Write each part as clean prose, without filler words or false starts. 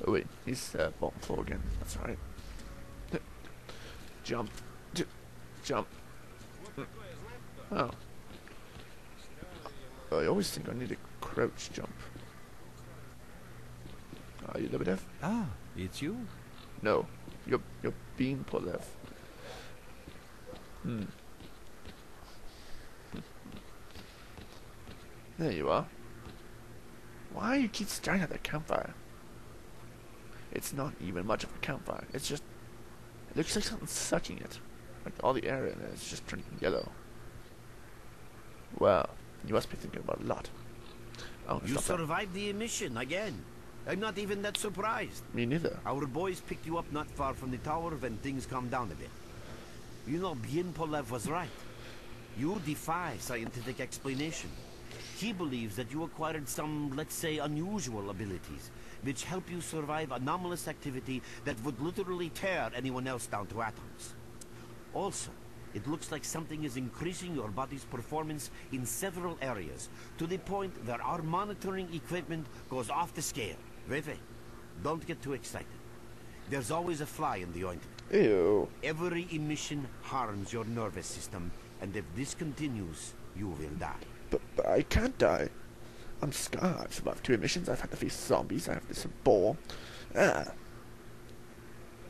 Oh wait, he's bottom floor again. That's right. Jump. Jump. Oh. I always think I need a crouch jump. Are you Lebedev? Ah, it's you? No. You're being Polev. There you are. Why you keep staring at that campfire? It's not even much of a campfire. It's just... It looks like something's sucking it. Like all the air in it is just turning yellow. Well, you must be thinking about a lot. Oh, you survived the emission again. I'm not even that surprised. Me neither. Our boys picked you up not far from the tower when things calmed down a bit. You know, Bien Polev was right. You defy scientific explanation. He believes that you acquired some, let's say, unusual abilities, which help you survive anomalous activity that would literally tear anyone else down to atoms. Also, it looks like something is increasing your body's performance in several areas, to the point that our monitoring equipment goes off the scale. Wait. Don't get too excited. There's always a fly in the ointment. Ew. Every emission harms your nervous system, and if this continues, you will die. But I can't die. I'm scarred. I've survived 2 emissions. I've had to face zombies. I have this boar.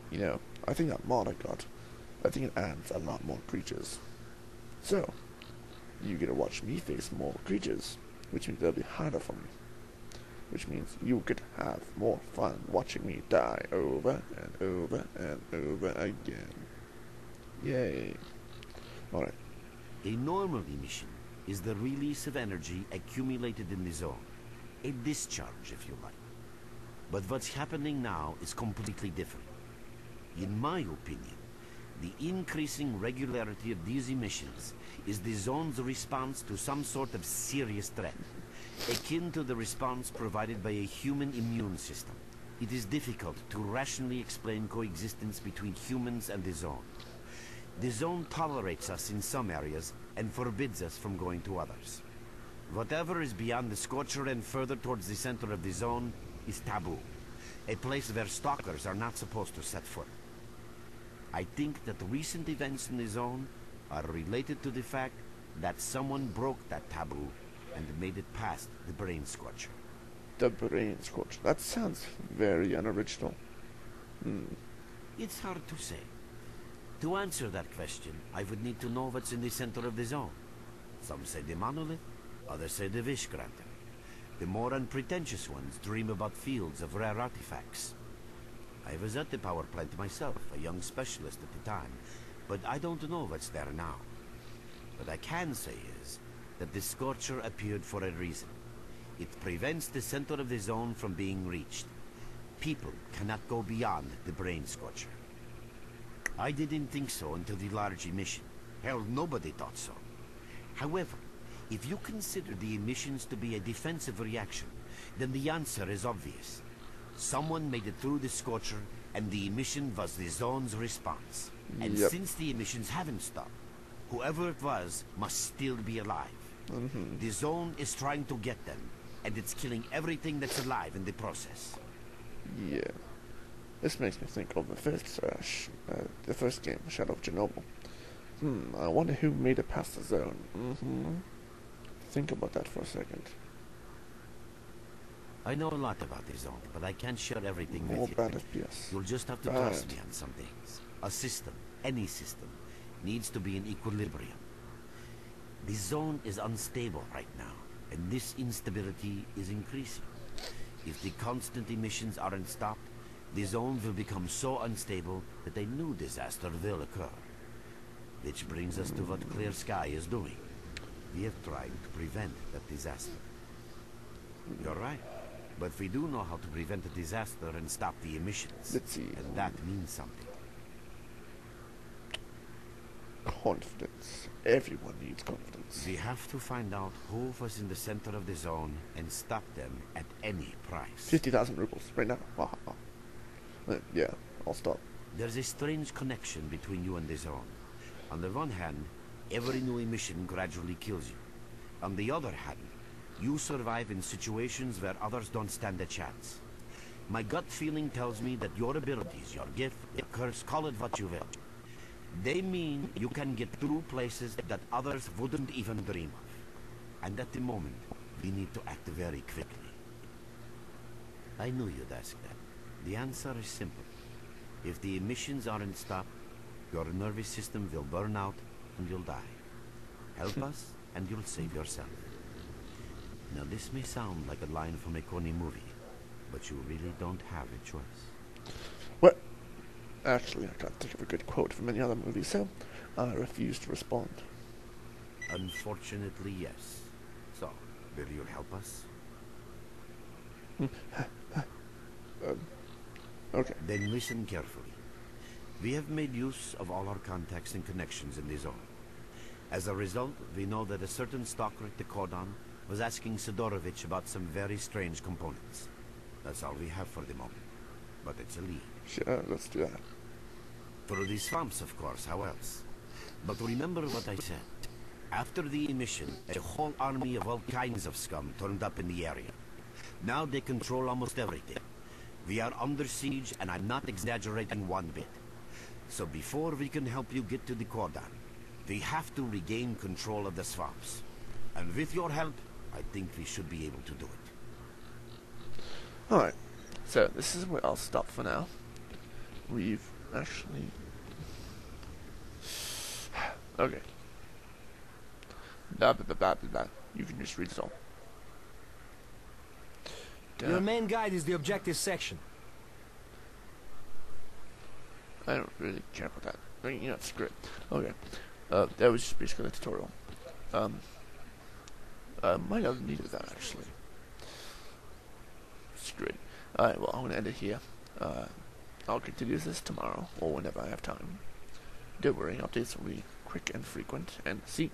You know, I think that mod I got, I think it adds a lot more creatures. So, you get to watch me face more creatures, which means they'll be harder for me. Which means you could have more fun watching me die over and over and over again. Yay. Alright. A normal emission is the release of energy accumulated in the zone. A discharge, if you like. But what's happening now is completely different. In my opinion, the increasing regularity of these emissions is the zone's response to some sort of serious threat, akin to the response provided by a human immune system. It is difficult to rationally explain coexistence between humans and the zone. The zone tolerates us in some areas and forbids us from going to others. Whatever is beyond the Scorcher and further towards the center of the zone is taboo, a place where stalkers are not supposed to set foot. I think that recent events in the zone are related to the fact that someone broke that taboo and made it past the Brain Scorcher. The Brain Scorcher. That sounds very unoriginal. It's hard to say. To answer that question, I would need to know what's in the center of the zone. Some say the monolith, others say the Vishgranter. The more unpretentious ones dream about fields of rare artifacts. I was at the power plant myself, a young specialist at the time, but I don't know what's there now. What I can say is that the Scorcher appeared for a reason. It prevents the center of the zone from being reached. People cannot go beyond the Brain Scorcher. I didn't think so until the large emission. Hell, nobody thought so. However, if you consider the emissions to be a defensive reaction, then the answer is obvious. Someone made it through the Scorcher, and the emission was the zone's response. And since the emissions haven't stopped, whoever it was must still be alive. The zone is trying to get them, and it's killing everything that's alive in the process. Yeah. This makes me think of the first game, Shadow of Chernobyl. I wonder who made it past the zone. Think about that for a second. I know a lot about the zone, but I can't share everything More with you. bad FPS. You'll just have to trust me on some things. A system, any system, needs to be in equilibrium. The zone is unstable right now, and this instability is increasing. If the constant emissions aren't stopped, the zone will become so unstable that a new disaster will occur. Which brings us to what Clear Sky is doing. We have tried to prevent that disaster. You're right. But we do know how to prevent a disaster and stop the emissions. Let's see. And that means something. Confidence. Everyone needs confidence. We have to find out who was in the center of the zone and stop them at any price. 50,000 rubles right now. Wow. Yeah, I'll stop. There's a strange connection between you and the zone. On the one hand, every new emission gradually kills you. On the other hand, you survive in situations where others don't stand a chance. My gut feeling tells me that your abilities, your gift, your curse, call it what you will. They mean you can get through places that others wouldn't even dream of. And at the moment, we need to act very quickly. I knew you'd ask that. The answer is simple. If the emissions aren't stopped, your nervous system will burn out and you'll die. Help us and you'll save yourself. Now this may sound like a line from a corny movie, but you really don't have a choice. Well, actually, I can't think of a good quote from any other movie, so I refuse to respond. Unfortunately, yes. So, will you help us? Okay. Then listen carefully. We have made use of all our contacts and connections in the zone. As a result, we know that a certain stalker at the Cordon was asking Sidorovich about some very strange components. That's all we have for the moment. But it's a lead. Sure, let's do that. Through the swamps, of course, how else? But remember what I said. After the emission, a whole army of all kinds of scum turned up in the area. Now they control almost everything. We are under siege, and I'm not exaggerating one bit. So before we can help you get to the Cordon, we have to regain control of the swamps. And with your help, I think we should be able to do it. Alright, so this is where I'll stop for now. We've actually... Okay. Blah, blah, blah, blah, blah, blah. You can just read it all. Your main guide is the objective section. I don't really care about that. I mean, you know, it's great. Okay. That was just basically the tutorial. Might have needed that, actually. It's great. Alright, well, I'm going to end it here. I'll continue this tomorrow, or whenever I have time. Don't worry, updates will be quick and frequent. And see,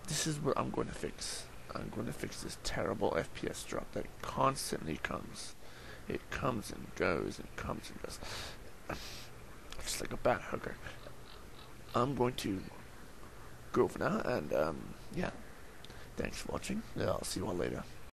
this is what I'm going to fix. I'm going to fix this terrible FPS drop that constantly comes. It comes and goes and comes and goes. Just like a bat hooker. I'm going to go for now, and yeah. Thanks for watching. I'll see you all later.